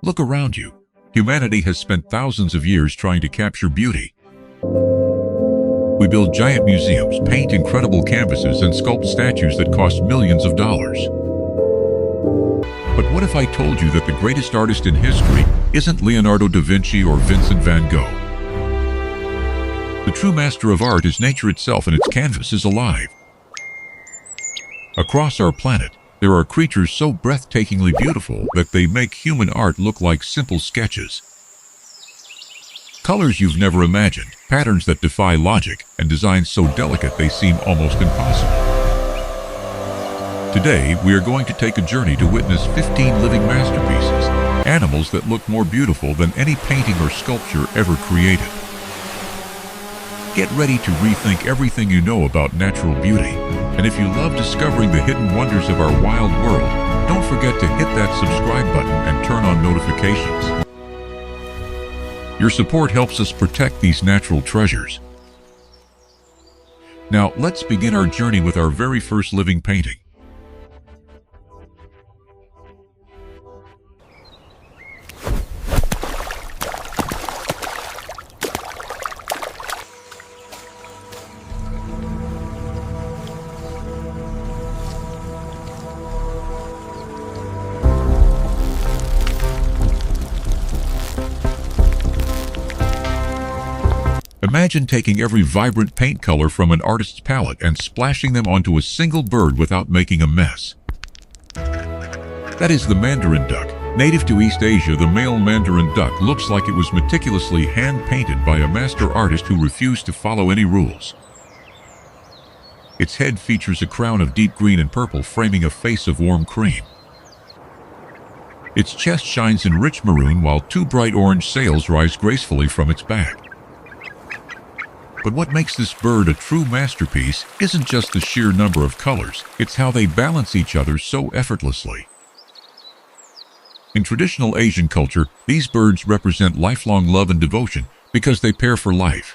Look around you. Humanity has spent thousands of years trying to capture beauty. We build giant museums, paint incredible canvases, and sculpt statues that cost millions of dollars. But what if I told you that the greatest artist in history isn't Leonardo da Vinci or Vincent van Gogh? The true master of art is nature itself, and its canvas is alive. Across our planet, there are creatures so breathtakingly beautiful that they make human art look like simple sketches. Colors you've never imagined, patterns that defy logic, and designs so delicate they seem almost impossible. Today, we are going to take a journey to witness 15 living masterpieces, animals that look more beautiful than any painting or sculpture ever created. Get ready to rethink everything you know about natural beauty. And if you love discovering the hidden wonders of our wild world, don't forget to hit that subscribe button and turn on notifications. Your support helps us protect these natural treasures. Now, let's begin our journey with our very first living painting. Imagine taking every vibrant paint color from an artist's palette and splashing them onto a single bird without making a mess. That is the mandarin duck. Native to East Asia, the male mandarin duck looks like it was meticulously hand-painted by a master artist who refused to follow any rules. Its head features a crown of deep green and purple framing a face of warm cream. Its chest shines in rich maroon while two bright orange sails rise gracefully from its back. But what makes this bird a true masterpiece isn't just the sheer number of colors, it's how they balance each other so effortlessly. In traditional Asian culture, these birds represent lifelong love and devotion because they pair for life.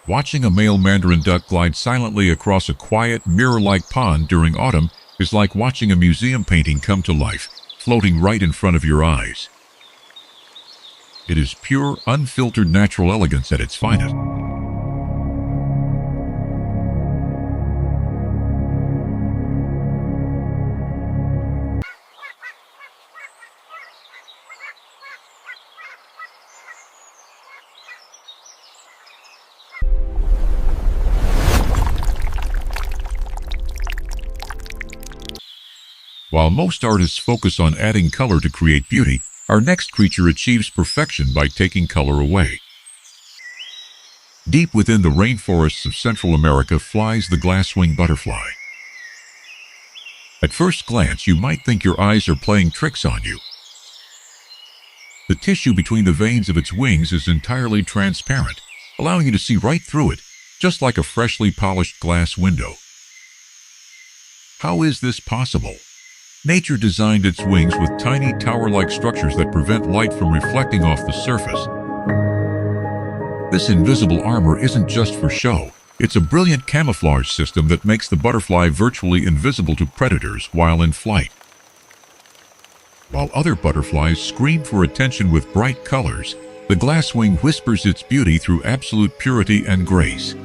Watching a male mandarin duck glide silently across a quiet, mirror-like pond during autumn is like watching a museum painting come to life, floating right in front of your eyes. It is pure, unfiltered natural elegance at its finest. While most artists focus on adding color to create beauty, our next creature achieves perfection by taking color away. Deep within the rainforests of Central America flies the glass-winged butterfly. At first glance, you might think your eyes are playing tricks on you. The tissue between the veins of its wings is entirely transparent, allowing you to see right through it, just like a freshly polished glass window. How is this possible? Nature designed its wings with tiny tower-like structures that prevent light from reflecting off the surface. This invisible armor isn't just for show. It's a brilliant camouflage system that makes the butterfly virtually invisible to predators while in flight. While other butterflies scream for attention with bright colors, the glasswing whispers its beauty through absolute purity and grace.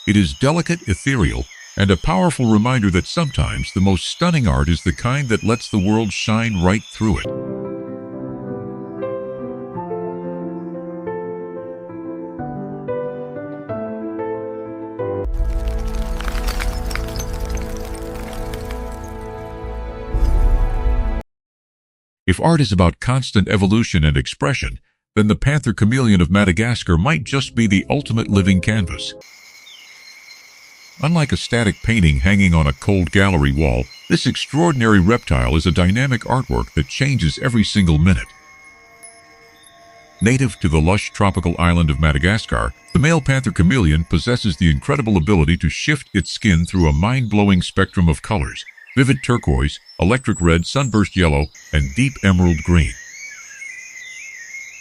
It is delicate, ethereal, and a powerful reminder that sometimes the most stunning art is the kind that lets the world shine right through it. If art is about constant evolution and expression, then the panther chameleon of Madagascar might just be the ultimate living canvas. Unlike a static painting hanging on a cold gallery wall, this extraordinary reptile is a dynamic artwork that changes every single minute. Native to the lush tropical island of Madagascar, the male panther chameleon possesses the incredible ability to shift its skin through a mind-blowing spectrum of colors: vivid turquoise, electric red, sunburst yellow, and deep emerald green.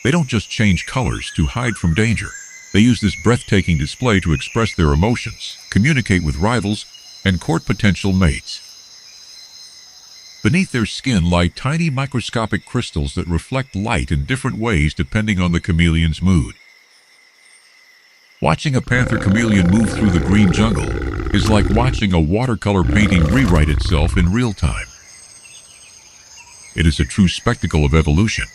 They don't just change colors to hide from danger. They use this breathtaking display to express their emotions, communicate with rivals, and court potential mates. Beneath their skin lie tiny microscopic crystals that reflect light in different ways depending on the chameleon's mood. Watching a panther chameleon move through the green jungle is like watching a watercolor painting rewrite itself in real time. It is a true spectacle of evolution.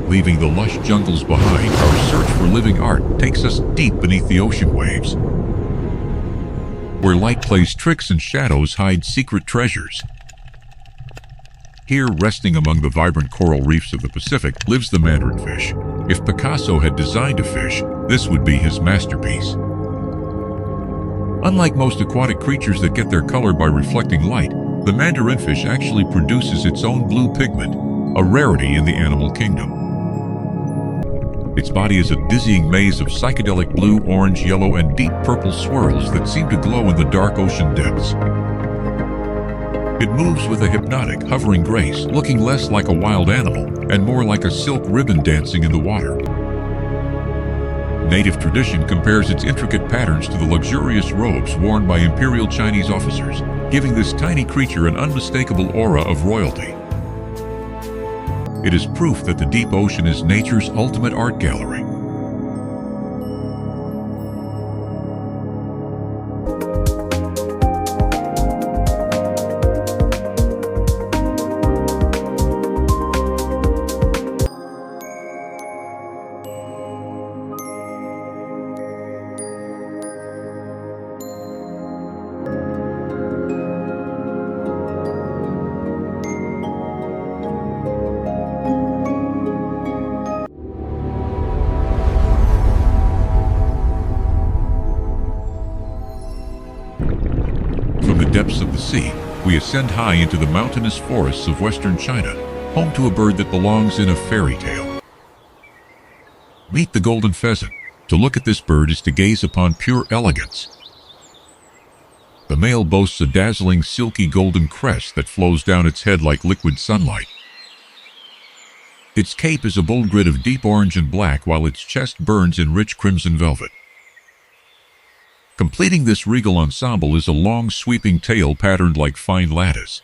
Leaving the lush jungles behind, our search for living art takes us deep beneath the ocean waves, where light plays tricks and shadows hide secret treasures. Here, resting among the vibrant coral reefs of the Pacific, lives the mandarin fish. If Picasso had designed a fish, this would be his masterpiece. Unlike most aquatic creatures that get their color by reflecting light, the mandarin fish actually produces its own blue pigment, a rarity in the animal kingdom. Its body is a dizzying maze of psychedelic blue, orange, yellow, and deep purple swirls that seem to glow in the dark ocean depths. It moves with a hypnotic, hovering grace, looking less like a wild animal and more like a silk ribbon dancing in the water. Native tradition compares its intricate patterns to the luxurious robes worn by imperial Chinese officers, giving this tiny creature an unmistakable aura of royalty. It is proof that the deep ocean is nature's ultimate art gallery. From the depths of the sea, we ascend high into the mountainous forests of western China, home to a bird that belongs in a fairy tale. Meet the golden pheasant. To look at this bird is to gaze upon pure elegance. The male boasts a dazzling silky golden crest that flows down its head like liquid sunlight. Its cape is a bold grid of deep orange and black, while its chest burns in rich crimson velvet. Completing this regal ensemble is a long sweeping tail patterned like fine lattice.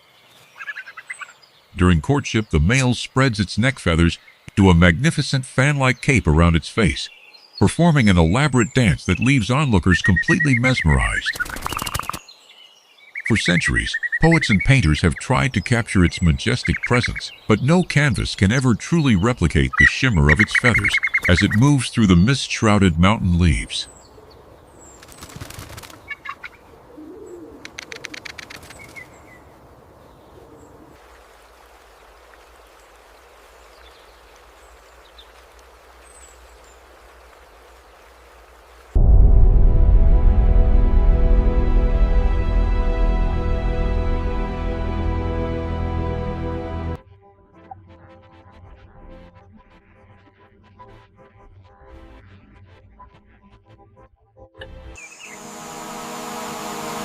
During courtship, the male spreads its neck feathers to a magnificent fan-like cape around its face, performing an elaborate dance that leaves onlookers completely mesmerized. For centuries, poets and painters have tried to capture its majestic presence, but no canvas can ever truly replicate the shimmer of its feathers as it moves through the mist-shrouded mountain leaves.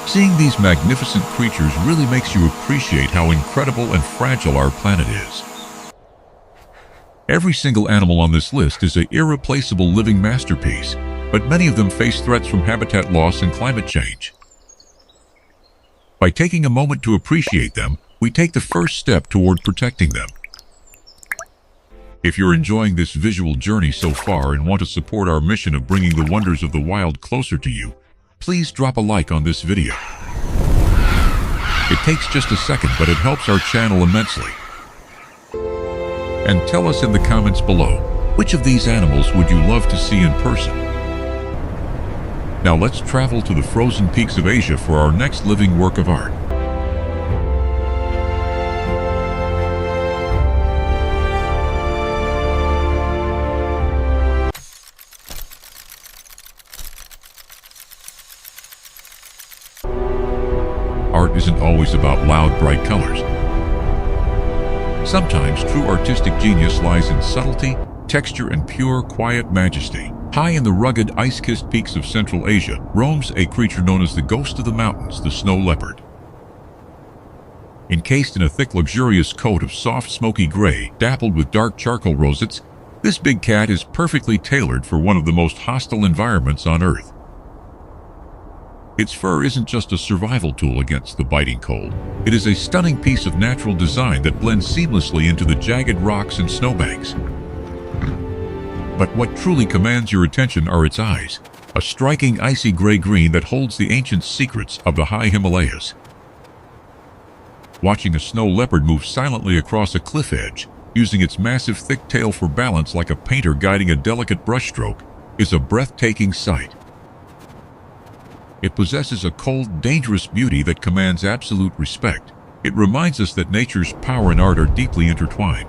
Seeing these magnificent creatures really makes you appreciate how incredible and fragile our planet is. Every single animal on this list is an irreplaceable living masterpiece, but many of them face threats from habitat loss and climate change. By taking a moment to appreciate them, we take the first step toward protecting them. If you're enjoying this visual journey so far and want to support our mission of bringing the wonders of the wild closer to you, please drop a like on this video. It takes just a second, but it helps our channel immensely. And tell us in the comments below, which of these animals would you love to see in person? Now let's travel to the frozen peaks of Asia for our next living work of art. Art isn't always about loud, bright colors. Sometimes true artistic genius lies in subtlety, texture, and pure, quiet majesty. High in the rugged, ice-kissed peaks of Central Asia roams a creature known as the ghost of the mountains, the snow leopard. Encased in a thick, luxurious coat of soft, smoky gray, dappled with dark charcoal rosettes, this big cat is perfectly tailored for one of the most hostile environments on Earth. Its fur isn't just a survival tool against the biting cold. It is a stunning piece of natural design that blends seamlessly into the jagged rocks and snowbanks. But what truly commands your attention are its eyes, a striking icy gray-green that holds the ancient secrets of the high Himalayas. Watching a snow leopard move silently across a cliff edge, using its massive thick tail for balance like a painter guiding a delicate brushstroke, is a breathtaking sight. It possesses a cold, dangerous beauty that commands absolute respect. It reminds us that nature's power and art are deeply intertwined.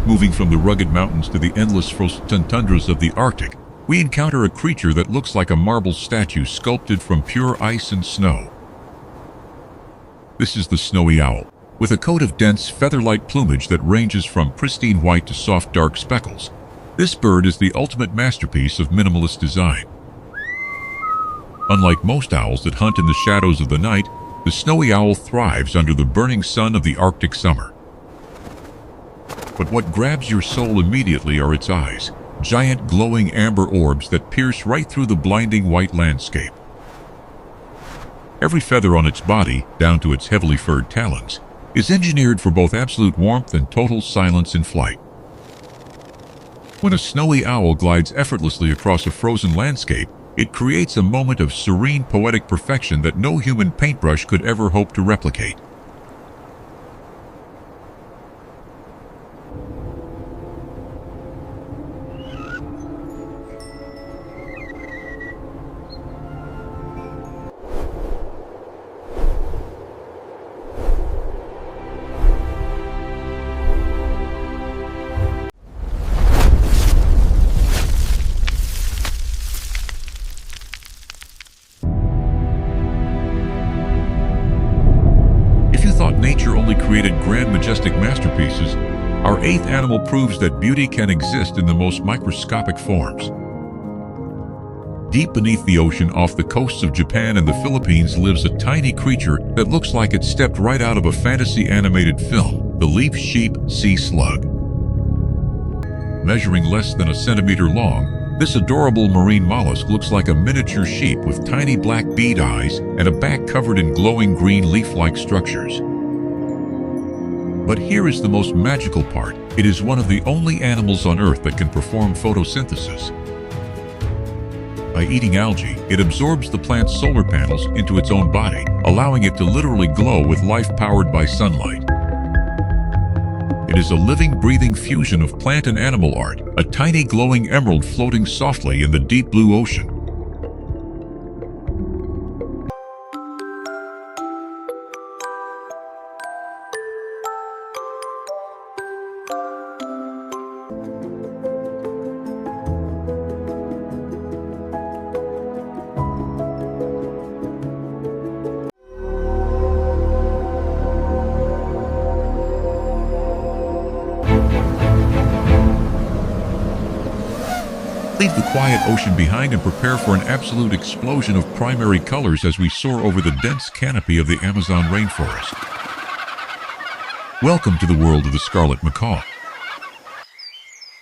Moving from the rugged mountains to the endless frozen tundras of the Arctic, we encounter a creature that looks like a marble statue sculpted from pure ice and snow. This is the snowy owl, with a coat of dense, feather-like plumage that ranges from pristine white to soft, dark speckles. This bird is the ultimate masterpiece of minimalist design. Unlike most owls that hunt in the shadows of the night, the snowy owl thrives under the burning sun of the Arctic summer. But what grabs your soul immediately are its eyes, giant glowing amber orbs that pierce right through the blinding white landscape. Every feather on its body, down to its heavily furred talons, is engineered for both absolute warmth and total silence in flight. When a snowy owl glides effortlessly across a frozen landscape, it creates a moment of serene, poetic perfection that no human paintbrush could ever hope to replicate. Nature only created grand, majestic masterpieces, our eighth animal proves that beauty can exist in the most microscopic forms. Deep beneath the ocean, off the coasts of Japan and the Philippines, lives a tiny creature that looks like it stepped right out of a fantasy animated film, the leaf sheep sea slug. Measuring less than a centimeter long, this adorable marine mollusk looks like a miniature sheep with tiny black bead eyes and a back covered in glowing green leaf-like structures. But here is the most magical part. It is one of the only animals on Earth that can perform photosynthesis. By eating algae, it absorbs the plant's solar panels into its own body, allowing it to literally glow with life powered by sunlight. It is a living, breathing fusion of plant and animal art, a tiny glowing emerald floating softly in the deep blue ocean. Leave the quiet ocean behind and prepare for an absolute explosion of primary colors as we soar over the dense canopy of the Amazon rainforest. Welcome to the world of the scarlet macaw.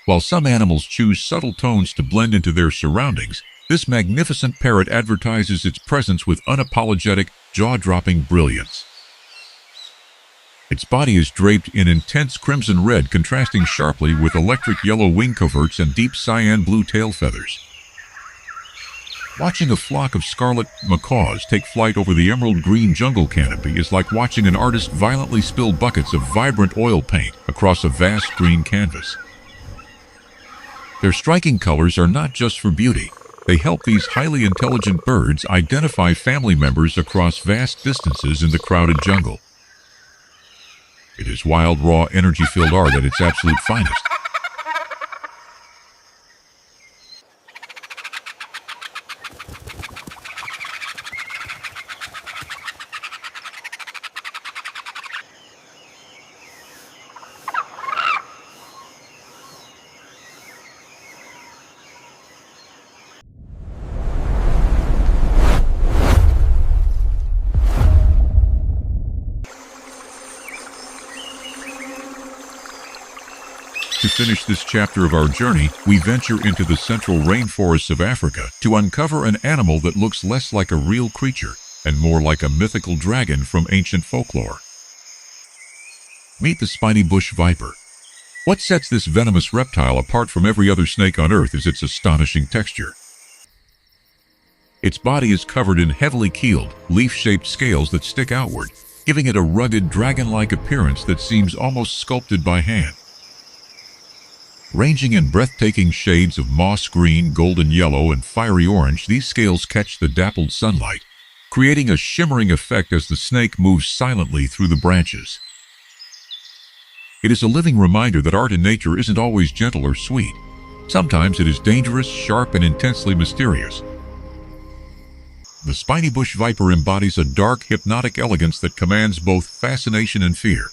While some animals choose subtle tones to blend into their surroundings, this magnificent parrot advertises its presence with unapologetic, jaw-dropping brilliance. Its body is draped in intense crimson red, contrasting sharply with electric yellow wing coverts and deep cyan blue tail feathers. Watching a flock of scarlet macaws take flight over the emerald green jungle canopy is like watching an artist violently spill buckets of vibrant oil paint across a vast green canvas. Their striking colors are not just for beauty. They help these highly intelligent birds identify family members across vast distances in the crowded jungle. It is wild, raw, energy-filled art at its absolute finest. To finish this chapter of our journey, we venture into the central rainforests of Africa to uncover an animal that looks less like a real creature and more like a mythical dragon from ancient folklore. Meet the spiny bush viper. What sets this venomous reptile apart from every other snake on Earth is its astonishing texture. Its body is covered in heavily keeled, leaf-shaped scales that stick outward, giving it a rugged, dragon-like appearance that seems almost sculpted by hand. Ranging in breathtaking shades of moss green, golden yellow, and fiery orange, these scales catch the dappled sunlight, creating a shimmering effect as the snake moves silently through the branches. It is a living reminder that art in nature isn't always gentle or sweet. Sometimes it is dangerous, sharp, and intensely mysterious. The spiny bush viper embodies a dark, hypnotic elegance that commands both fascination and fear.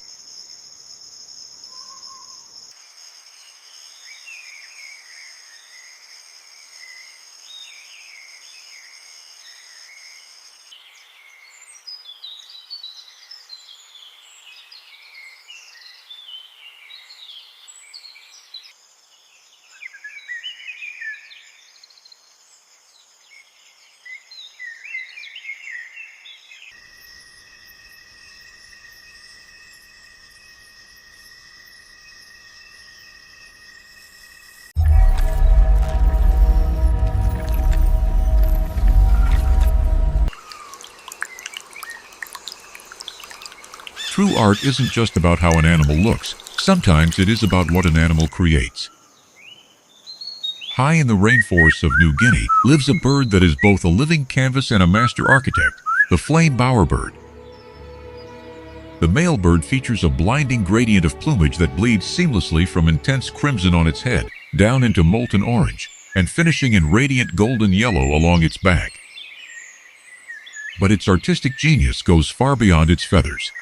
True art isn't just about how an animal looks. Sometimes it is about what an animal creates. High in the rainforests of New Guinea lives a bird that is both a living canvas and a master architect, the flame bowerbird. The male bird features a blinding gradient of plumage that bleeds seamlessly from intense crimson on its head, down into molten orange, and finishing in radiant golden yellow along its back. But its artistic genius goes far beyond its feathers.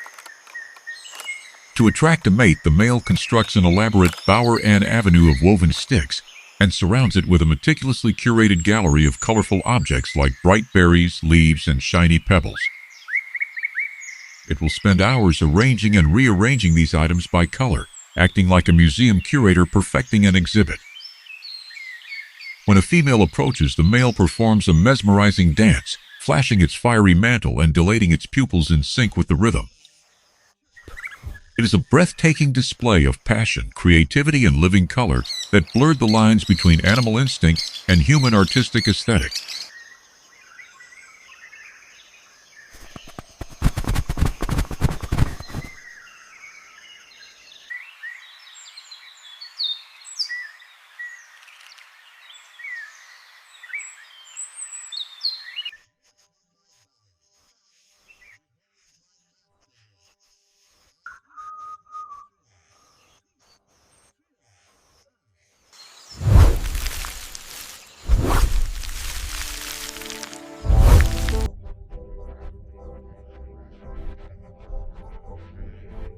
To attract a mate, the male constructs an elaborate bower and avenue of woven sticks and surrounds it with a meticulously curated gallery of colorful objects like bright berries, leaves, and shiny pebbles. It will spend hours arranging and rearranging these items by color, acting like a museum curator perfecting an exhibit. When a female approaches, the male performs a mesmerizing dance, flashing its fiery mantle and dilating its pupils in sync with the rhythm. It is a breathtaking display of passion, creativity, and living color that blurred the lines between animal instinct and human artistic aesthetic.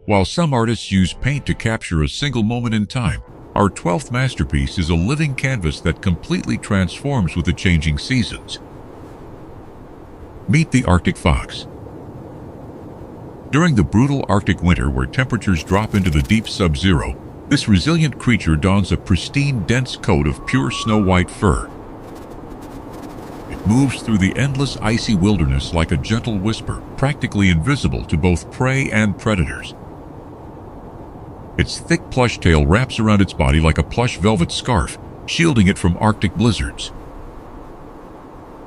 While some artists use paint to capture a single moment in time, our 12th masterpiece is a living canvas that completely transforms with the changing seasons. Meet the Arctic fox. During the brutal Arctic winter, where temperatures drop into the deep sub-zero, This resilient creature dons a pristine, dense coat of pure snow-white fur. It moves through the endless icy wilderness like a gentle whisper, practically invisible to both prey and predators. Its thick plush tail wraps around its body like a plush velvet scarf, shielding it from Arctic blizzards.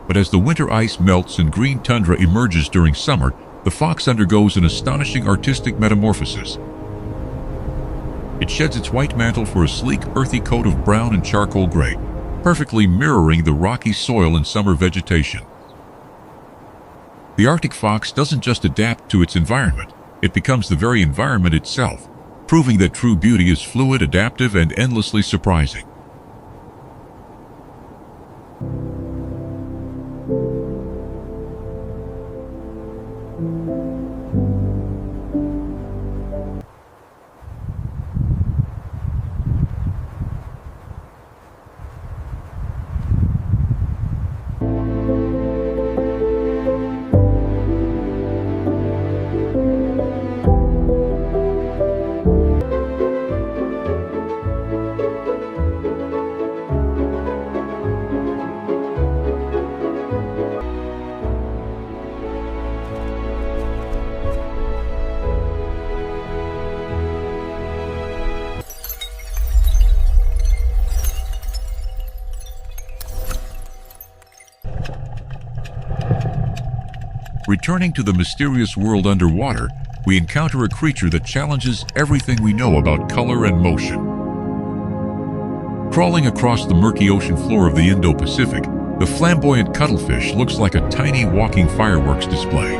But as the winter ice melts and green tundra emerges during summer, the fox undergoes an astonishing artistic metamorphosis. It sheds its white mantle for a sleek, earthy coat of brown and charcoal gray, perfectly mirroring the rocky soil and summer vegetation. The Arctic fox doesn't just adapt to its environment, it becomes the very environment itself, proving that true beauty is fluid, adaptive, and endlessly surprising. Returning to the mysterious world underwater, we encounter a creature that challenges everything we know about color and motion. Crawling across the murky ocean floor of the Indo-Pacific, the flamboyant cuttlefish looks like a tiny walking fireworks display.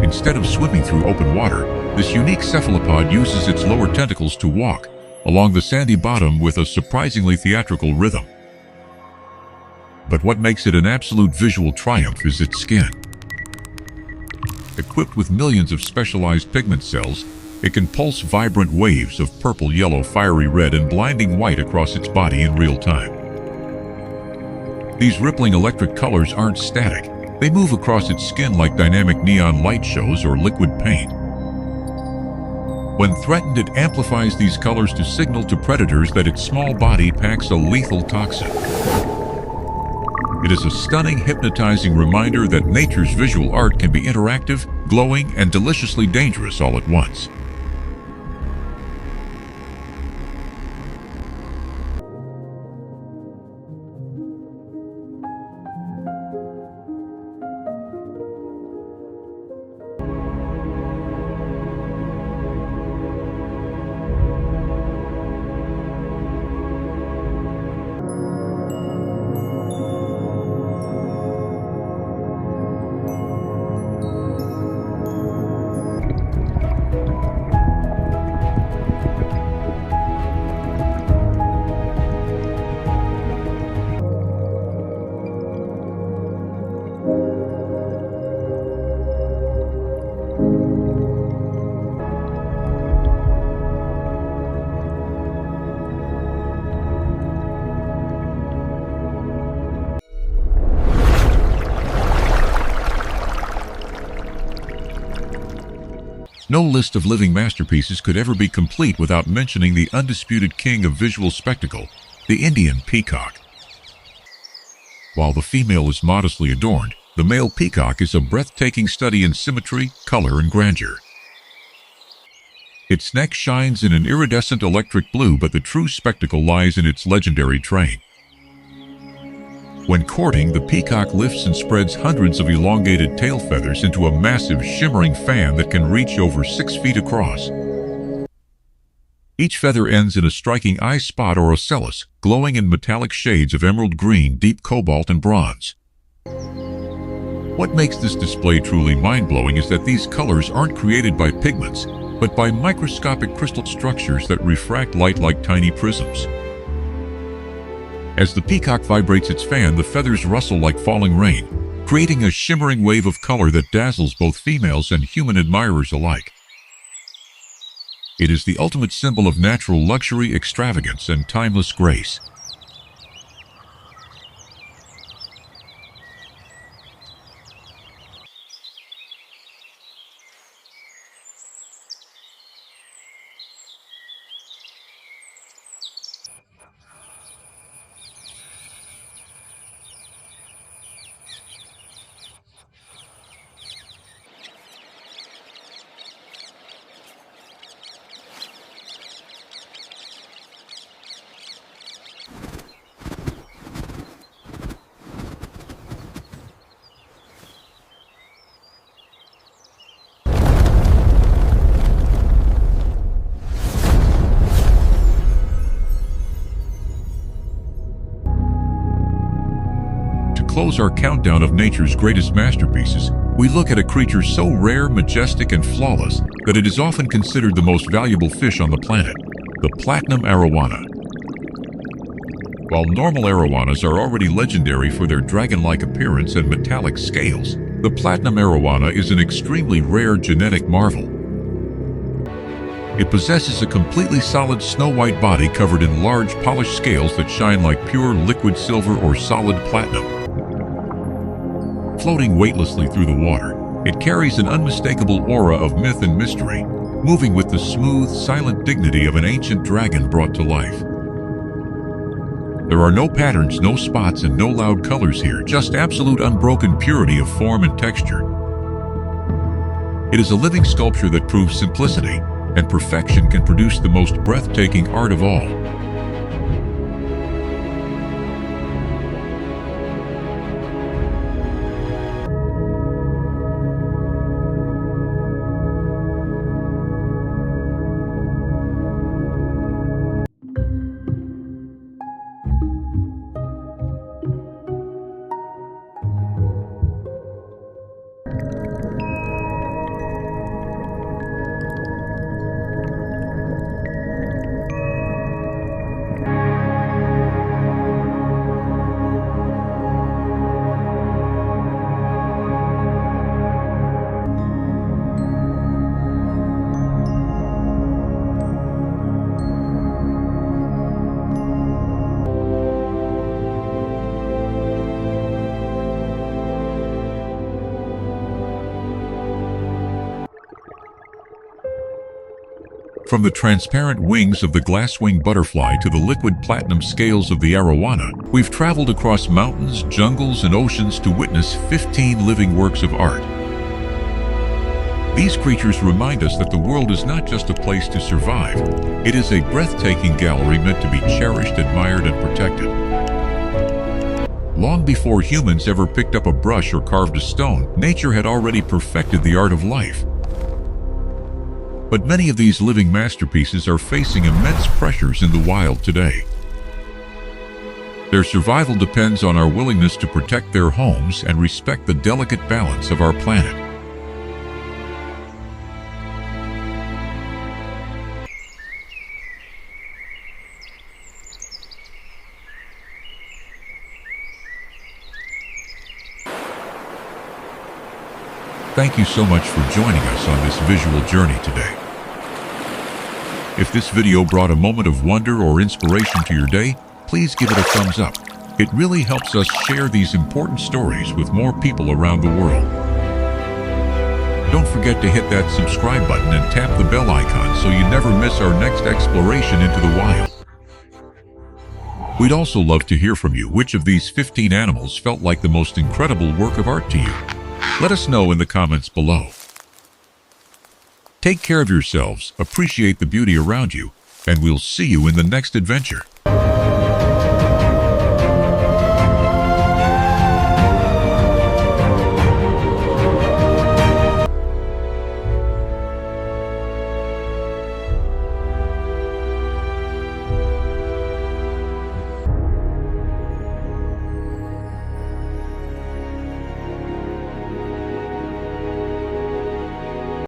Instead of swimming through open water, this unique cephalopod uses its lower tentacles to walk along the sandy bottom with a surprisingly theatrical rhythm. But what makes it an absolute visual triumph is its skin. Equipped with millions of specialized pigment cells, it can pulse vibrant waves of purple, yellow, fiery red, and blinding white across its body in real time. These rippling electric colors aren't static. They move across its skin like dynamic neon light shows or liquid paint. When threatened, it amplifies these colors to signal to predators that its small body packs a lethal toxin. It is a stunning, hypnotizing reminder that nature's visual art can be interactive, glowing, and deliciously dangerous all at once. No list of living masterpieces could ever be complete without mentioning the undisputed king of visual spectacle, the Indian peacock. While the female is modestly adorned, the male peacock is a breathtaking study in symmetry, color, and grandeur. Its neck shines in an iridescent electric blue, but the true spectacle lies in its legendary train. When courting, the peacock lifts and spreads hundreds of elongated tail feathers into a massive, shimmering fan that can reach over 6 feet across. Each feather ends in a striking eye spot or ocellus, glowing in metallic shades of emerald green, deep cobalt, and bronze. What makes this display truly mind-blowing is that these colors aren't created by pigments, but by microscopic crystal structures that refract light like tiny prisms. As the peacock vibrates its fan, the feathers rustle like falling rain, creating a shimmering wave of color that dazzles both females and human admirers alike. It is the ultimate symbol of natural luxury, extravagance, and timeless grace. close our countdown of nature's greatest masterpieces, we look at a creature so rare, majestic, and flawless that it is often considered the most valuable fish on the planet, the platinum arowana. While normal arowanas are already legendary for their dragon-like appearance and metallic scales, the platinum arowana is an extremely rare genetic marvel. It possesses a completely solid snow-white body covered in large polished scales that shine like pure liquid silver or solid platinum. Floating weightlessly through the water, it carries an unmistakable aura of myth and mystery, moving with the smooth, silent dignity of an ancient dragon brought to life. There are no patterns, no spots, and no loud colors here, just absolute unbroken purity of form and texture. It is a living sculpture that proves simplicity and perfection can produce the most breathtaking art of all. From the transparent wings of the glasswing butterfly to the liquid platinum scales of the arowana, we've traveled across mountains, jungles, and oceans to witness 15 living works of art. These creatures remind us that the world is not just a place to survive. It is a breathtaking gallery meant to be cherished, admired, and protected. Long before humans ever picked up a brush or carved a stone, nature had already perfected the art of life. But many of these living masterpieces are facing immense pressures in the wild today. Their survival depends on our willingness to protect their homes and respect the delicate balance of our planet. Thank you so much for joining us on this visual journey today. If this video brought a moment of wonder or inspiration to your day, please give it a thumbs up. It really helps us share these important stories with more people around the world. Don't forget to hit that subscribe button and tap the bell icon so you never miss our next exploration into the wild. We'd also love to hear from you which of these 15 animals felt like the most incredible work of art to you. Let us know in the comments below. Take care of yourselves, appreciate the beauty around you, and we'll see you in the next adventure.